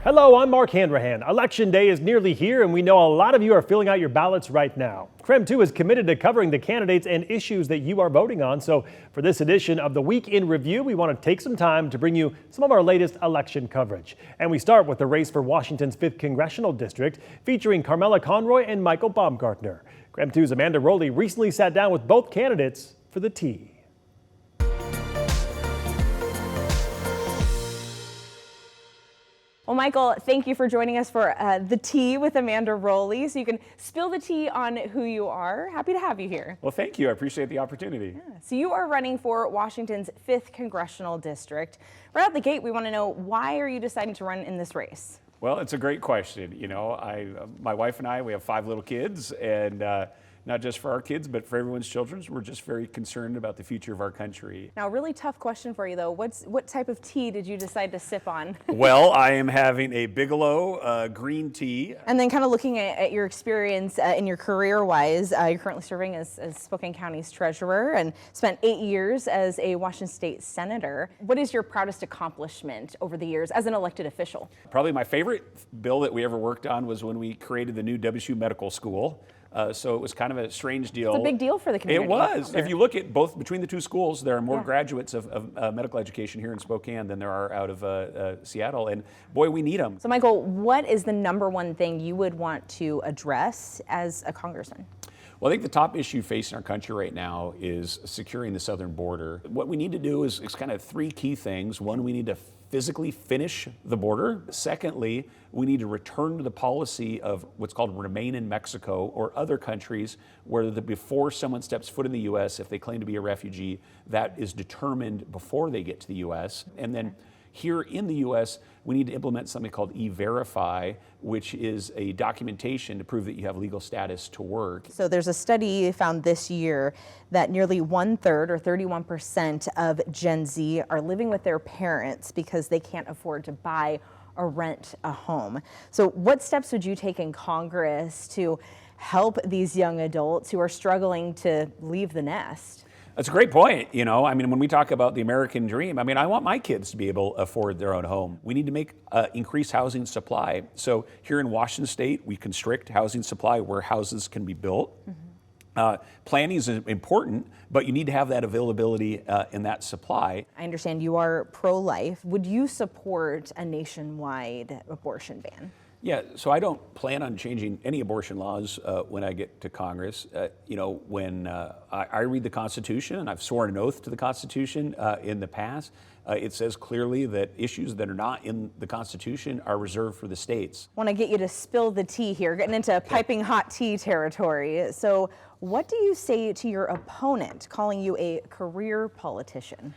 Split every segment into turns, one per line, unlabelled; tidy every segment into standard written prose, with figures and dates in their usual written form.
Hello, I'm Mark Hanrahan. Election day is nearly here, and we know a lot of you are filling out your ballots right now. KREM 2 is committed to covering the candidates and issues that you are voting on. So for this edition of the Week in Review, we want to take some time to bring you some of our latest election coverage. And we start with the race for Washington's 5th Congressional District, featuring Carmella Conroy and Michael Baumgartner. KREM 2's Amanda Rowley recently sat down with both candidates for the tea.
Well, Michael, thank you for joining us for the tea with Amanda Rowley, so you can spill the tea on who you are. Happy to have you here.
Well, thank you. I appreciate the opportunity.
Yeah. So you are running for Washington's 5th Congressional District. Right out the gate, we want to know, why are you deciding to run in this race?
Well, it's a great question. You know, my wife and I, we have 5 little kids, and not just for our kids, but for everyone's children. We're just very concerned about the future of our country.
Now, a really tough question for you, though. What type of tea did you decide to sip on?
Well, I am having a Bigelow green tea.
And then kind of looking at your experience in your career-wise, you're currently serving as Spokane County's treasurer and spent 8 years as a Washington State senator. What is your proudest accomplishment over the years as an elected official?
Probably my favorite bill that we ever worked on was when we created the new WSU Medical School. So it was kind of a strange deal.
It's a big deal for the community.
It was. If you look at between the two schools, there are more graduates of medical education here in Spokane than there are out of Seattle. And boy, we need them.
So Michael, what is the #1 thing you would want to address as a congressman?
Well, I think the top issue facing our country right now is securing the southern border. What we need to do is kind of 3 key things. One, we need to physically finish the border. Secondly, we need to return to the policy of what's called remain in Mexico or other countries where before someone steps foot in the U.S., if they claim to be a refugee, that is determined before they get to the U.S. And then here in the U.S., we need to implement something called E-Verify, which is a documentation to prove that you have legal status to work.
So there's a study found this year that nearly 1/3 or 31% of Gen Z are living with their parents because they can't afford to buy or rent a home. So what steps would you take in Congress to help these young adults who are struggling to leave the nest?
That's a great point. You know, I mean, when we talk about the American dream, I mean, I want my kids to be able to afford their own home. We need to make increase housing supply. So here in Washington State, we constrict housing supply where houses can be built. Planning is important, but you need to have that availability in that supply.
I understand you are pro-life. Would you support a nationwide abortion ban?
Yeah, so I don't plan on changing any abortion laws when I get to Congress. You know, when I read the Constitution, and I've sworn an oath to the Constitution in the past, it says clearly that issues that are not in the Constitution are reserved for the states.
I want to get you to spill the tea here, getting into piping hot tea territory. So what do you say to your opponent calling you a career politician?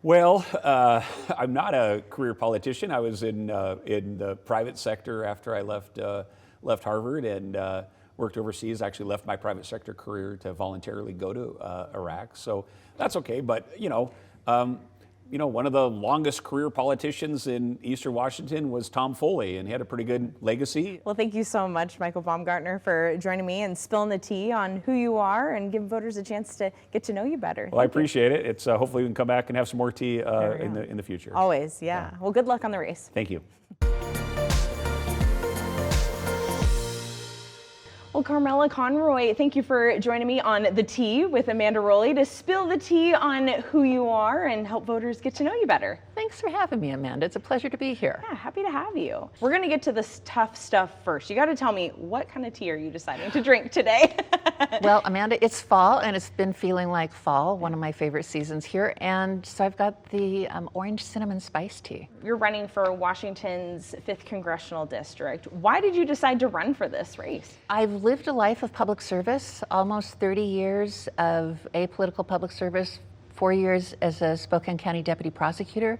Well, I'm not a career politician. I was in the private sector after I left Harvard and worked overseas. I actually left my private sector career to voluntarily go to Iraq. So that's okay. But one of the longest career politicians in Eastern Washington was Tom Foley, and he had a pretty good legacy.
Well, thank you so much, Michael Baumgartner, for joining me and spilling the tea on who you are and giving voters a chance to get to know you better.
Well, I appreciate it. It's hopefully we can come back and have some more tea in the future.
Always, yeah. Well, good luck on the race.
Thank you.
Well, Carmella Conroy, thank you for joining me on The Tea with Amanda Rowley to spill the tea on who you are and help voters get to know you better.
Thanks for having me, Amanda. It's a pleasure to be here.
Yeah, happy to have you. We're going to get to this tough stuff first. You got to tell me, what kind of tea are you deciding to drink today?
Well, Amanda, it's fall, and it's been feeling like fall, one of my favorite seasons here. And so I've got the orange cinnamon spice tea.
You're running for Washington's 5th Congressional District. Why did you decide to run for this race?
I've lived a life of public service, almost 30 years of apolitical public service, 4 years as a Spokane County Deputy Prosecutor,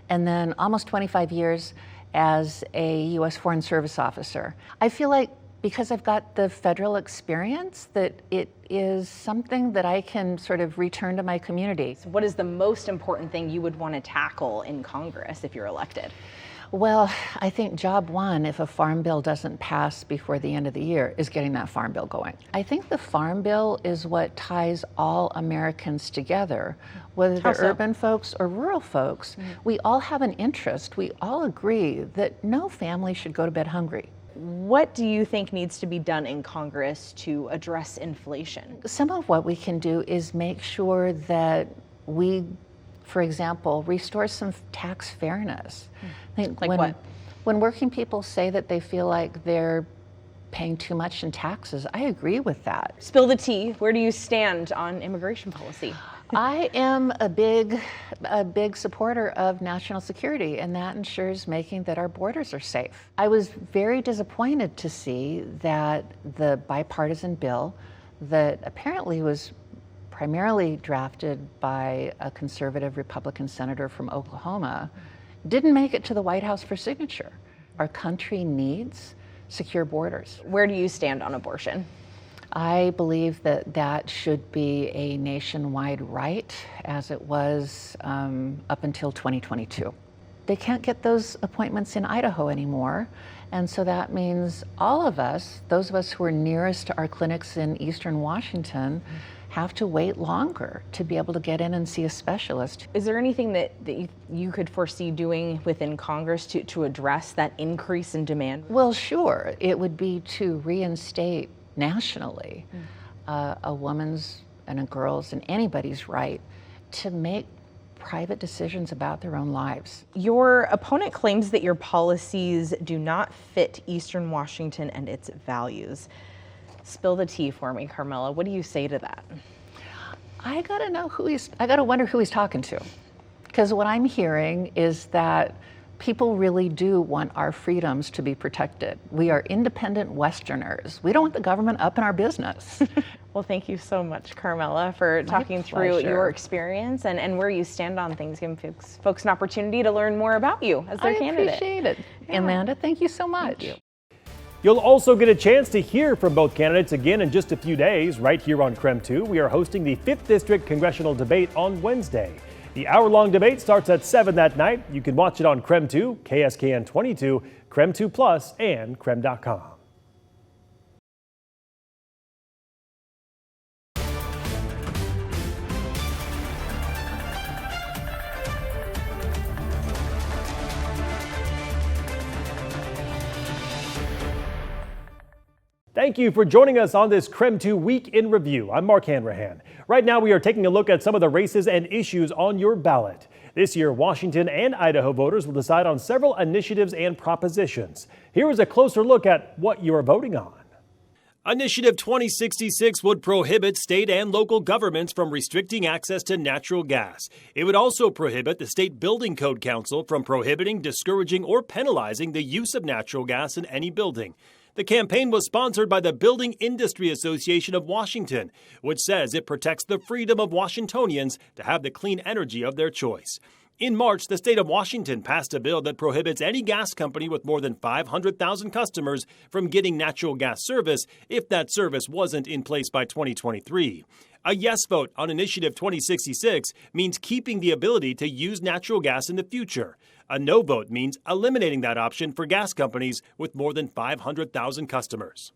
and then almost 25 years as a U.S. Foreign Service Officer. I feel like because I've got the federal experience that it is something that I can sort of return to my community.
So what is the most important thing you would want to tackle in Congress if you're elected?
Well, I think job one, if a farm bill doesn't pass before the end of the year, is getting that farm bill going. I think the farm bill is what ties all Americans together, whether they're urban folks or rural folks. We all have an interest. We all agree that no family should go to bed hungry.
What do you think needs to be done in Congress to address inflation?
Some of what we can do is make sure that we, for example, restore some tax fairness. I think when working people say that they feel like they're paying too much in taxes, I agree with that.
Spill the tea. Where do you stand on immigration policy?
I am a big supporter of national security, and that ensures making that our borders are safe. I was very disappointed to see that the bipartisan bill that apparently was primarily drafted by a conservative Republican senator from Oklahoma didn't make it to the White House for signature. Our country needs secure borders.
Where do you stand on abortion?
I believe that that should be a nationwide right, as it was up until 2022. They can't get those appointments in Idaho anymore, and so that means all of us, those of us who are nearest to our clinics in eastern Washington, have to wait longer to be able to get in and see a specialist.
Is there anything that you could foresee doing within Congress to address that increase in demand?
Well, sure. It would be to reinstate nationally a woman's and a girl's and anybody's right to make private decisions about their own lives.
Your opponent claims that your policies do not fit Eastern Washington and its values. Spill the tea for me, Carmella. What do you say to that?
I gotta wonder who he's talking to. Because what I'm hearing is that people really do want our freedoms to be protected. We are independent Westerners. We don't want the government up in our business.
Well, thank you so much, Carmella, for talking through your experience and where you stand on things, giving folks an opportunity to learn more about you as their candidate.
I appreciate it. Yeah. Amanda, thank you so much.
Thank you.
You'll also get a chance to hear from both candidates again in just a few days. Right here on KREM 2, we are hosting the 5th District Congressional Debate on Wednesday. The hour-long debate starts at 7 that night. You can watch it on KREM 2, KSKN 22, KREM 2 Plus, and KREM.com. Thank you for joining us on this KREM 2 Week in Review. I'm Mark Hanrahan. Right now, we are taking a look at some of the races and issues on your ballot. This year, Washington and Idaho voters will decide on several initiatives and propositions. Here is a closer look at what you are voting on. Initiative 2066 would prohibit state and local governments from restricting access to natural gas. It would also prohibit the State Building Code Council from prohibiting, discouraging, or penalizing the use of natural gas in any building. The campaign was sponsored by the Building Industry Association of Washington, which says it protects the freedom of Washingtonians to have the clean energy of their choice. In March, the state of Washington passed a bill that prohibits any gas company with more than 500,000 customers from getting natural gas service if that service wasn't in place by 2023. A yes vote on Initiative 2066 means keeping the ability to use natural gas in the future. A no vote means eliminating that option for gas companies with more than 500,000 customers.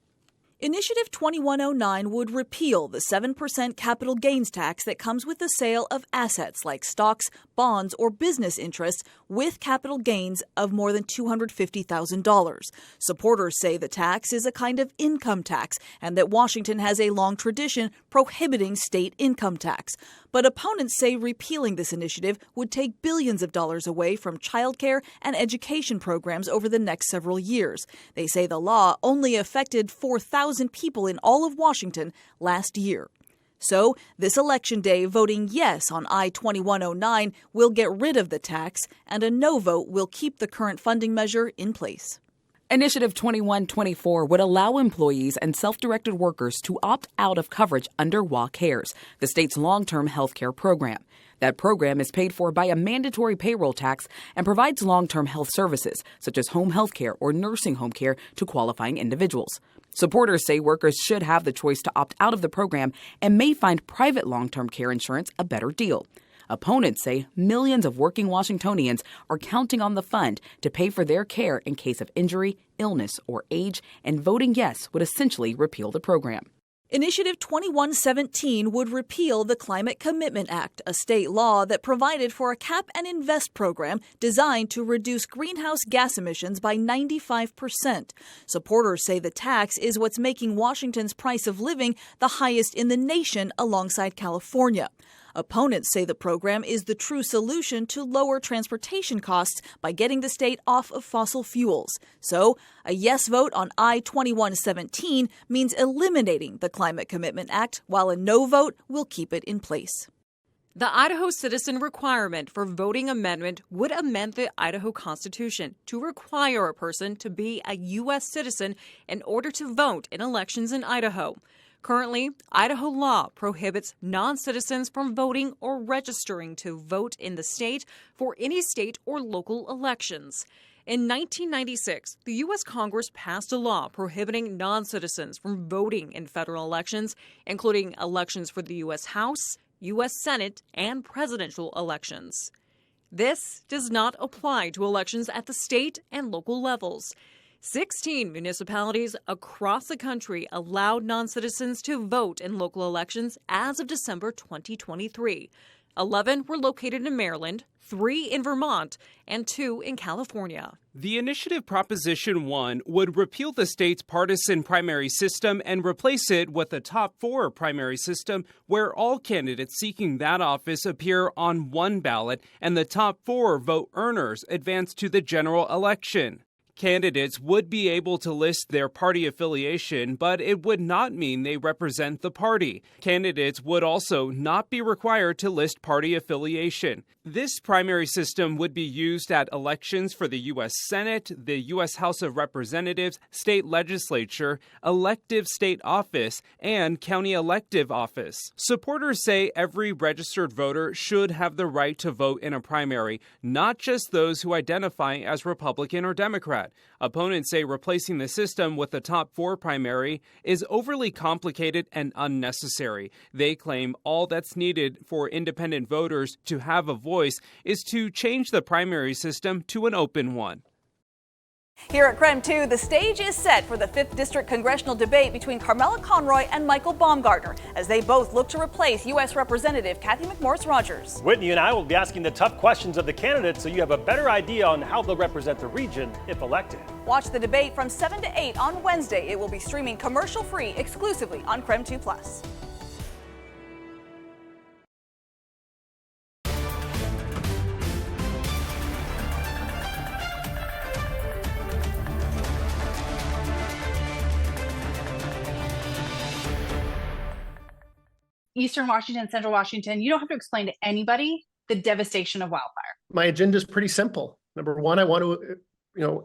Initiative 2109 would repeal the 7% capital gains tax that comes with the sale of assets like stocks, bonds, or business interests with capital gains of more than $250,000. Supporters say the tax is a kind of income tax and that Washington has a long tradition prohibiting state income tax. But opponents say repealing this initiative would take billions of dollars away from childcare and education programs over the next several years. They say the law only affected 4,000 people in all of Washington last year. So, this election day, voting yes on I-2109 will get rid of the tax, and a no vote will keep the current funding measure in place.
Initiative 2124 would allow employees and self-directed workers to opt out of coverage under WA Cares, the state's long-term health care program. That program is paid for by a mandatory payroll tax and provides long-term health services, such as home health care or nursing home care, to qualifying individuals. Supporters say workers should have the choice to opt out of the program and may find private long-term care insurance a better deal. Opponents say millions of working Washingtonians are counting on the fund to pay for their care in case of injury, illness, or age, and voting yes would essentially repeal the program.
Initiative 2117 would repeal the Climate Commitment Act, a state law that provided for a cap and invest program designed to reduce greenhouse gas emissions by 95%. Supporters say the tax is what's making Washington's price of living the highest in the nation alongside California. Opponents say the program is the true solution to lower transportation costs by getting the state off of fossil fuels. So, a yes vote on I-2117 means eliminating the Climate Commitment Act, while a no vote will keep it in place.
The Idaho Citizen Requirement for Voting Amendment would amend the Idaho Constitution to require a person to be a U.S. citizen in order to vote in elections in Idaho. Currently, Idaho law prohibits non-citizens from voting or registering to vote in the state for any state or local elections. In 1996, the U.S. Congress passed a law prohibiting non-citizens from voting in federal elections, including elections for the U.S. House, U.S. Senate, and presidential elections. This does not apply to elections at the state and local levels. 16 municipalities across the country allowed non-citizens to vote in local elections as of December 2023. 11 were located in Maryland, 3 in Vermont, and 2 in California.
The initiative Proposition 1 would repeal the state's partisan primary system and replace it with a top 4 primary system where all candidates seeking that office appear on one ballot and the top 4 vote earners advance to the general election. Candidates would be able to list their party affiliation, but it would not mean they represent the party. Candidates would also not be required to list party affiliation. This primary system would be used at elections for the U.S. Senate, the U.S. House of Representatives, state legislature, elective state office, and county elective office. Supporters say every registered voter should have the right to vote in a primary, not just those who identify as Republican or Democrat. Opponents say replacing the system with the top 4 primary is overly complicated and unnecessary. They claim all that's needed for independent voters to have a voice is to change the primary system to an open one.
Here at KREM 2, the stage is set for the 5th District congressional debate between Carmella Conroy and Michael Baumgartner as they both look to replace U.S. Representative Cathy McMorris-Rodgers.
Whitney and I will be asking the tough questions of the candidates so you have a better idea on how they'll represent the region if elected.
Watch the debate from 7 to 8 on Wednesday. It will be streaming commercial-free exclusively on KREM 2+.
Eastern Washington, Central Washington, you don't have to explain to anybody the devastation of wildfire.
My agenda is pretty simple. Number one, I want to,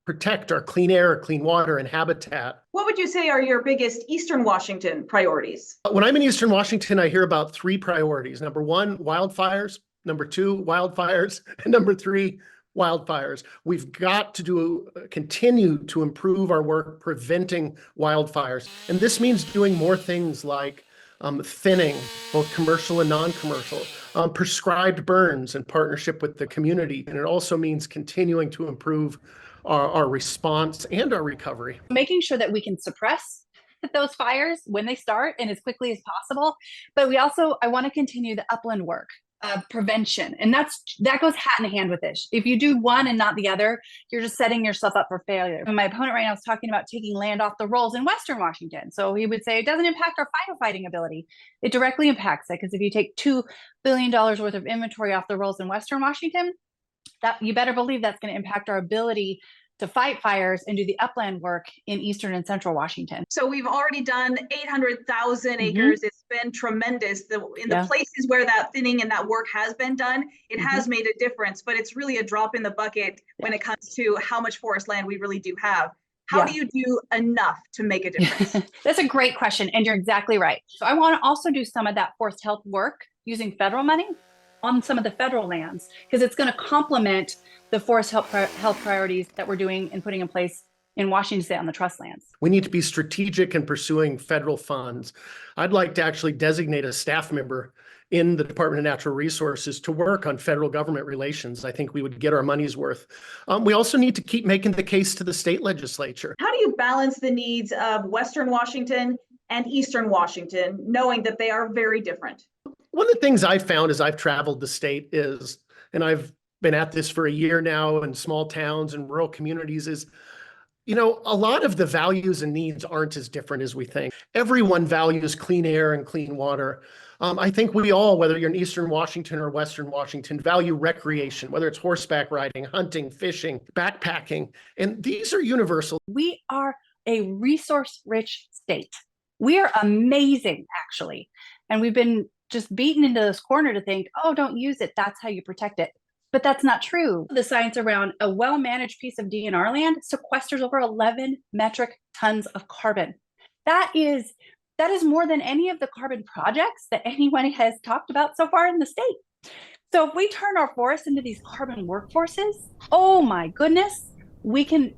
protect our clean air, clean water, and habitat.
What would you say are your biggest Eastern Washington priorities?
When I'm in Eastern Washington, I hear about 3 priorities. Number 1, wildfires. Number 2, wildfires. And number 3, wildfires. We've got to continue to improve our work preventing wildfires. And this means doing more things like thinning, both commercial and non-commercial, prescribed burns in partnership with the community. And it also means continuing to improve our response and our recovery.
Making sure that we can suppress those fires when they start and as quickly as possible. But I want to continue the upland work of prevention. And that goes hat in hand with this. If you do one and not the other, you're just setting yourself up for failure. And my opponent right now is talking about taking land off the rolls in Western Washington. So he would say it doesn't impact our firefighting ability. It directly impacts it, because if you take $2 billion worth of inventory off the rolls in Western Washington, that you better believe that's going to impact our ability to fight fires and do the upland work in Eastern and Central Washington.
So we've already done 800,000 acres. It's been tremendous. In the places where that thinning and that work has been done, it has made a difference, but it's really a drop in the bucket when it comes to how much forest land we really do have. How do you do enough to make a difference?
That's a great question, and you're exactly right. So I want to also do some of that forest health work using federal money on some of the federal lands, because it's going to complement the forest health priorities that we're doing and putting in place in Washington State on the trust lands.
We need to be strategic in pursuing federal funds. I'd like to actually designate a staff member in the Department of Natural Resources to work on federal government relations. I think we would get our money's worth. We also need to keep making the case to the state legislature.
How do you balance the needs of Western Washington and Eastern Washington, knowing that they are very different?
One of the things I've found as I've traveled the state is, and I've been at this for a year now in small towns and rural communities, is, you know, a lot of the values and needs aren't as different as we think. Everyone values clean air and clean water. I think we all, whether you're in Eastern Washington or Western Washington, value recreation, whether it's horseback riding, hunting, fishing, backpacking, and these are universal.
We are a resource-rich state. We are amazing, actually. And we've been just beaten into this corner to think, oh, don't use it. That's how you protect it. But that's not true. The science around a well-managed piece of DNR land sequesters over 11 metric tons of carbon. That is more than any of the carbon projects that anyone has talked about so far in the state. So if we turn our forests into these carbon workforces, oh my goodness, we can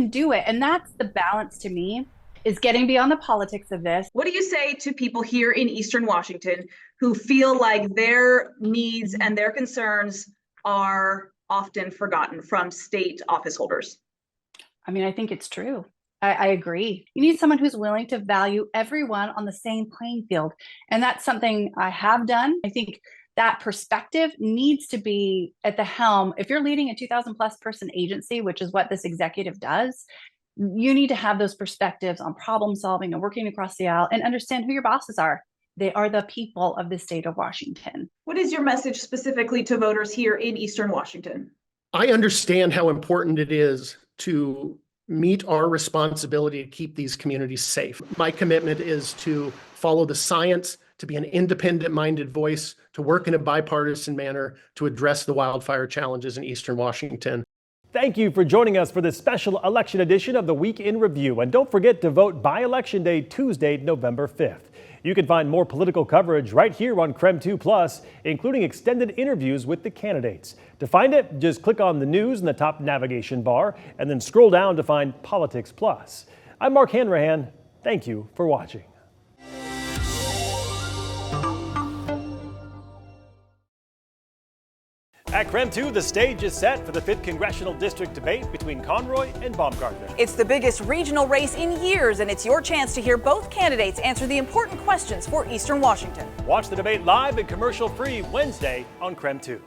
do it. And that's the balance to me, is getting beyond the politics of this.
What do you say to people here in Eastern Washington who feel like their needs and their concerns are often forgotten from state office holders?
I mean, I think it's true. I agree. You need someone who's willing to value everyone on the same playing field. And that's something I have done. I think that perspective needs to be at the helm. If you're leading a 2,000 plus person agency, which is what this executive does, you need to have those perspectives on problem solving and working across the aisle and understand who your bosses are. They are the people of the state of Washington.
What is your message specifically to voters here in Eastern Washington?
I understand how important it is to meet our responsibility to keep these communities safe. My commitment is to follow the science, to be an independent-minded voice, to work in a bipartisan manner to address the wildfire challenges in Eastern Washington.
Thank you for joining us for this special election edition of the Week in Review. And don't forget to vote by Election Day, Tuesday, November 5th. You can find more political coverage right here on KREM 2+, including extended interviews with the candidates. To find it, just click on the news in the top navigation bar and then scroll down to find Politics Plus. I'm Mark Hanrahan. Thank you for watching. At KREM 2, the stage is set for the 5th Congressional District debate between Conroy and Baumgartner.
It's the biggest regional race in years, and it's your chance to hear both candidates answer the important questions for Eastern Washington.
Watch the debate live and commercial-free Wednesday on KREM 2.